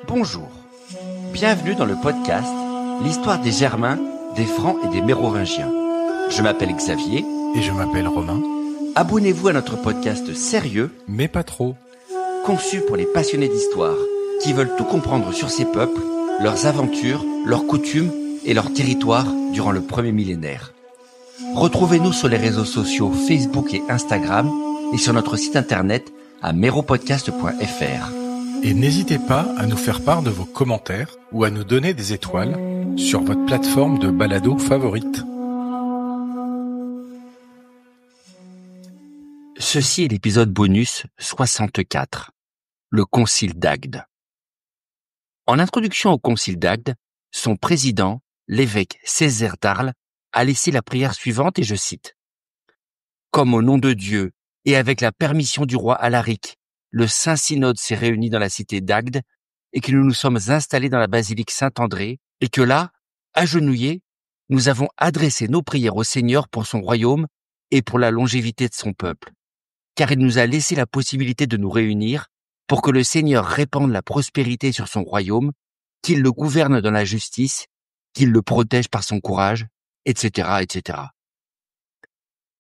Bonjour, bienvenue dans le podcast L'histoire des Germains, des Francs et des Mérovingiens. Je m'appelle Xavier. Et je m'appelle Romain. Abonnez-vous à notre podcast sérieux, mais pas trop, conçu pour les passionnés d'histoire, qui veulent tout comprendre sur ces peuples, leurs aventures, leurs coutumes et leurs territoires durant le premier millénaire. Retrouvez-nous sur les réseaux sociaux Facebook et Instagram et sur notre site internet à meropodcast.fr. Et n'hésitez pas à nous faire part de vos commentaires ou à nous donner des étoiles sur votre plateforme de balado favorite. Ceci est l'épisode bonus 64, le Concile d'Agde. En introduction au Concile d'Agde, son président, l'évêque Césaire d'Arles, a laissé la prière suivante et je cite. « Comme au nom de Dieu et avec la permission du roi Alaric, le Saint-Synode s'est réuni dans la cité d'Agde et que nous nous sommes installés dans la basilique Saint-André et que là, agenouillés, nous avons adressé nos prières au Seigneur pour son royaume et pour la longévité de son peuple. Car il nous a laissé la possibilité de nous réunir pour que le Seigneur répande la prospérité sur son royaume, qu'il le gouverne dans la justice, qu'il le protège par son courage, etc., etc. »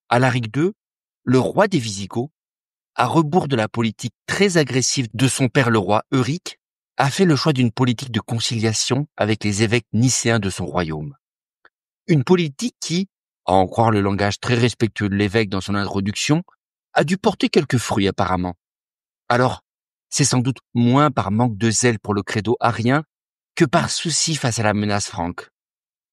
Alaric II, le roi des Visigoths, à rebours de la politique très agressive de son père le roi Euric, a fait le choix d'une politique de conciliation avec les évêques nicéens de son royaume. Une politique qui, à en croire le langage très respectueux de l'évêque dans son introduction, a dû porter quelques fruits apparemment. Alors, c'est sans doute moins par manque de zèle pour le credo arien que par souci face à la menace franque.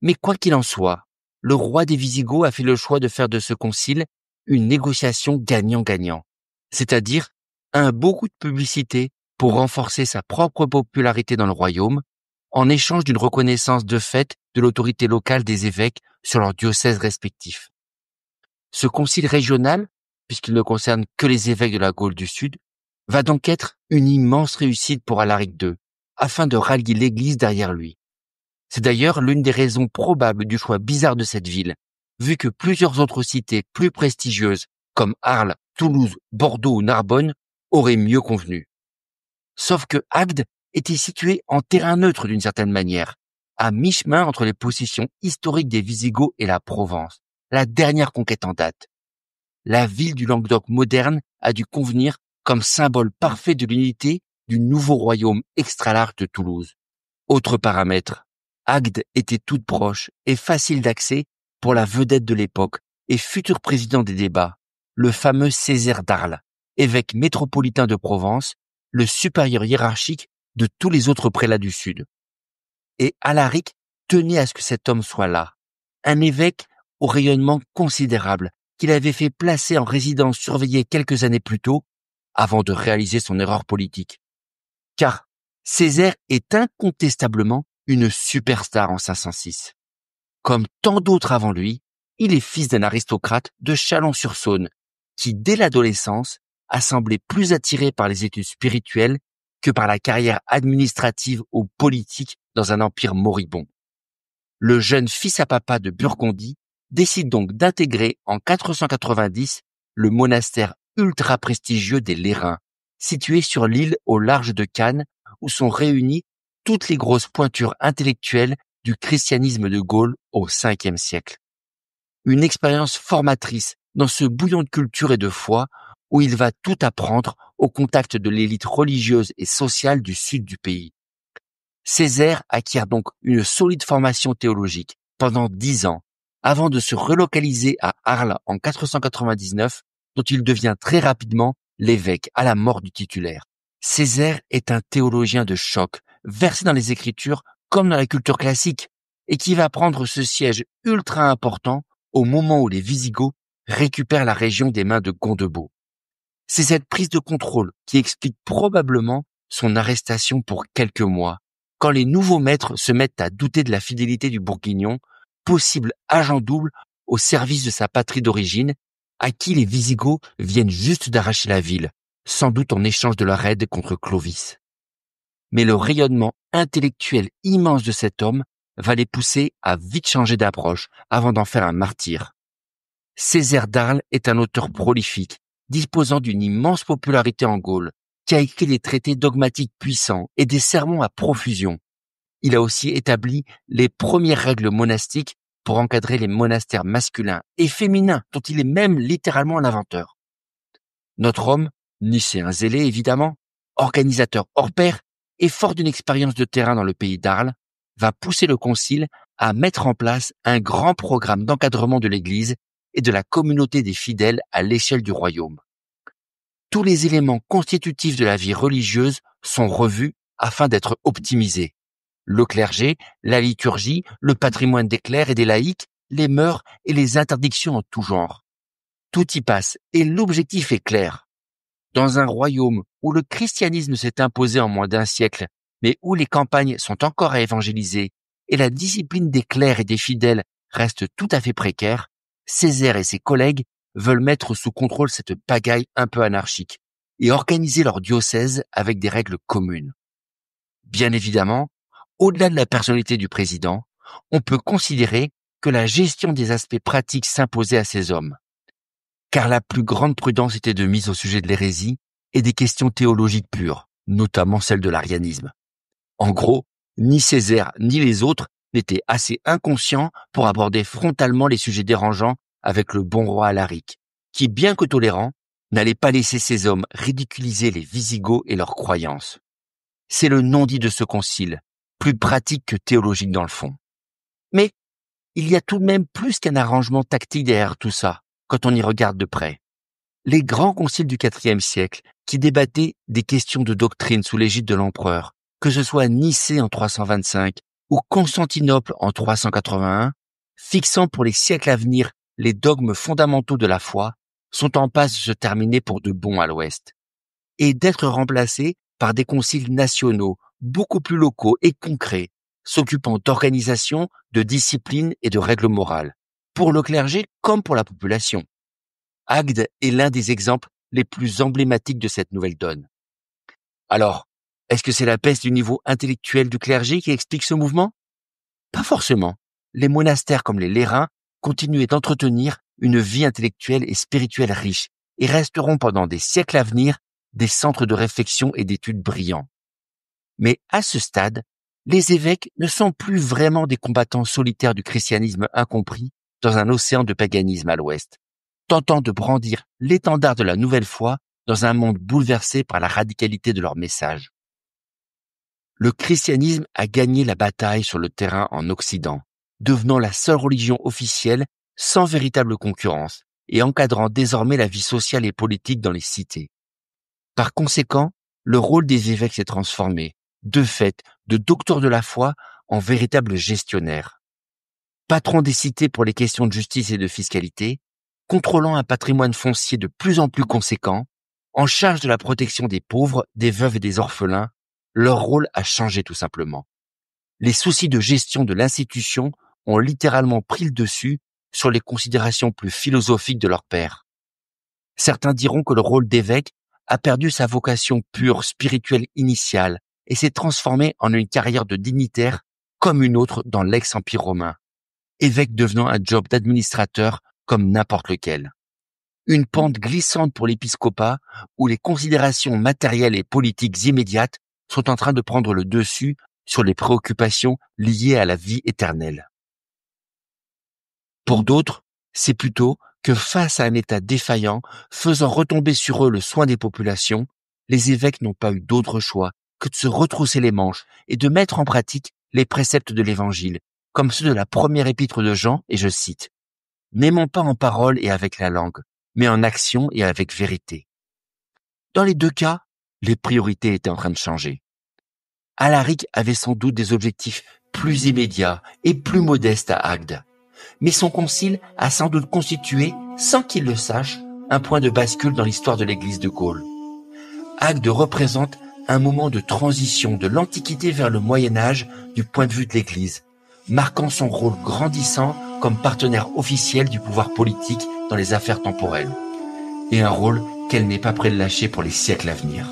Mais quoi qu'il en soit, le roi des Visigoths a fait le choix de faire de ce concile une négociation gagnant-gagnant. C'est-à-dire un beau coup de publicité pour renforcer sa propre popularité dans le royaume, en échange d'une reconnaissance de fait de l'autorité locale des évêques sur leurs diocèses respectifs. Ce concile régional, puisqu'il ne concerne que les évêques de la Gaule du Sud, va donc être une immense réussite pour Alaric II, afin de rallier l'Église derrière lui. C'est d'ailleurs l'une des raisons probables du choix bizarre de cette ville, vu que plusieurs autres cités plus prestigieuses, comme Arles, Toulouse, Bordeaux ou Narbonne, auraient mieux convenu. Sauf que Agde était situé en terrain neutre d'une certaine manière, à mi-chemin entre les possessions historiques des Visigoths et la Provence, la dernière conquête en date. La ville du Languedoc moderne a dû convenir comme symbole parfait de l'unité du nouveau royaume extra large de Toulouse. Autre paramètre, Agde était toute proche et facile d'accès pour la vedette de l'époque et futur président des débats, le fameux Césaire d'Arles, évêque métropolitain de Provence, le supérieur hiérarchique de tous les autres prélats du Sud. Et Alaric tenait à ce que cet homme soit là, un évêque au rayonnement considérable qu'il avait fait placer en résidence surveillée quelques années plus tôt, avant de réaliser son erreur politique. Car Césaire est incontestablement une superstar en 506. Comme tant d'autres avant lui, il est fils d'un aristocrate de Chalon-sur-Saône, qui dès l'adolescence a semblé plus attiré par les études spirituelles que par la carrière administrative ou politique dans un empire moribond. Le jeune fils à papa de Burgondie décide donc d'intégrer en 490 le monastère ultra prestigieux des Lérins, situé sur l'île au large de Cannes, où sont réunies toutes les grosses pointures intellectuelles du christianisme de Gaule au Ve siècle. Une expérience formatrice dans ce bouillon de culture et de foi où il va tout apprendre au contact de l'élite religieuse et sociale du sud du pays. Césaire acquiert donc une solide formation théologique pendant 10 ans, avant de se relocaliser à Arles en 499, dont il devient très rapidement l'évêque à la mort du titulaire. Césaire est un théologien de choc, versé dans les Écritures comme dans la culture classique, et qui va prendre ce siège ultra important au moment où les Visigoths récupèrent la région des mains de Gondebaud. C'est cette prise de contrôle qui explique probablement son arrestation pour quelques mois, quand les nouveaux maîtres se mettent à douter de la fidélité du Bourguignon, possible agent double au service de sa patrie d'origine, à qui les Visigoths viennent juste d'arracher la ville, sans doute en échange de leur aide contre Clovis. Mais le rayonnement intellectuel immense de cet homme va les pousser à vite changer d'approche avant d'en faire un martyr. Césaire d'Arles est un auteur prolifique, disposant d'une immense popularité en Gaule, qui a écrit des traités dogmatiques puissants et des sermons à profusion. Il a aussi établi les premières règles monastiques pour encadrer les monastères masculins et féminins, dont il est même littéralement l'inventeur. Notre homme, nicéen zélé évidemment, organisateur hors pair et fort d'une expérience de terrain dans le pays d'Arles, va pousser le concile à mettre en place un grand programme d'encadrement de l'Église et de la communauté des fidèles à l'échelle du royaume. Tous les éléments constitutifs de la vie religieuse sont revus afin d'être optimisés. Le clergé, la liturgie, le patrimoine des clercs et des laïcs, les mœurs et les interdictions en tout genre. Tout y passe et l'objectif est clair. Dans un royaume où le christianisme s'est imposé en moins d'un siècle, mais où les campagnes sont encore à évangéliser et la discipline des clercs et des fidèles reste tout à fait précaire, Césaire et ses collègues veulent mettre sous contrôle cette pagaille un peu anarchique et organiser leur diocèse avec des règles communes. Bien évidemment, au-delà de la personnalité du président, on peut considérer que la gestion des aspects pratiques s'imposait à ces hommes. Car la plus grande prudence était de mise au sujet de l'hérésie et des questions théologiques pures, notamment celle de l'arianisme. En gros, ni Césaire ni les autres n'étaient assez inconscients pour aborder frontalement les sujets dérangeants avec le bon roi Alaric, qui, bien que tolérant, n'allait pas laisser ces hommes ridiculiser les Wisigoths et leurs croyances. C'est le non-dit de ce concile, plus pratique que théologique dans le fond. Mais il y a tout de même plus qu'un arrangement tactique derrière tout ça, quand on y regarde de près. Les grands conciles du IVe siècle, qui débattaient des questions de doctrine sous l'égide de l'empereur, que ce soit Nicée en 325 ou Constantinople en 381, fixant pour les siècles à venir les dogmes fondamentaux de la foi, sont en passe de se terminer pour de bon à l'Ouest, et d'être remplacés par des conciles nationaux, beaucoup plus locaux et concrets, s'occupant d'organisation, de discipline et de règles morales, pour le clergé comme pour la population. Agde est l'un des exemples les plus emblématiques de cette nouvelle donne. Alors, est-ce que c'est la baisse du niveau intellectuel du clergé qui explique ce mouvement? Pas forcément. Les monastères comme les Lérins continuaient d'entretenir une vie intellectuelle et spirituelle riche et resteront pendant des siècles à venir des centres de réflexion et d'études brillants. Mais à ce stade, les évêques ne sont plus vraiment des combattants solitaires du christianisme incompris dans un océan de paganisme à l'ouest, tentant de brandir l'étendard de la nouvelle foi dans un monde bouleversé par la radicalité de leur message. Le christianisme a gagné la bataille sur le terrain en Occident, devenant la seule religion officielle sans véritable concurrence et encadrant désormais la vie sociale et politique dans les cités. Par conséquent, le rôle des évêques s'est transformé, de fait, de docteurs de la foi en véritables gestionnaires. Patrons des cités pour les questions de justice et de fiscalité, contrôlant un patrimoine foncier de plus en plus conséquent, en charge de la protection des pauvres, des veuves et des orphelins, leur rôle a changé tout simplement. Les soucis de gestion de l'institution ont littéralement pris le dessus sur les considérations plus philosophiques de leur père. Certains diront que le rôle d'évêque a perdu sa vocation pure, spirituelle initiale et s'est transformé en une carrière de dignitaire comme une autre dans l'ex-empire romain, évêque devenant un job d'administrateur comme n'importe lequel. Une pente glissante pour l'épiscopat où les considérations matérielles et politiques immédiates sont en train de prendre le dessus sur les préoccupations liées à la vie éternelle. Pour d'autres, c'est plutôt que face à un État défaillant, faisant retomber sur eux le soin des populations, les évêques n'ont pas eu d'autre choix que de se retrousser les manches et de mettre en pratique les préceptes de l'Évangile, comme ceux de la première épître de Jean, et je cite « N'aimons pas en parole et avec la langue, mais en action et avec vérité. » Dans les deux cas, les priorités étaient en train de changer. Alaric avait sans doute des objectifs plus immédiats et plus modestes à Agde. Mais son concile a sans doute constitué, sans qu'il le sache, un point de bascule dans l'histoire de l'Église de Gaule. Agde représente un moment de transition de l'Antiquité vers le Moyen-Âge du point de vue de l'Église, marquant son rôle grandissant comme partenaire officiel du pouvoir politique dans les affaires temporelles, et un rôle qu'elle n'est pas près de lâcher pour les siècles à venir.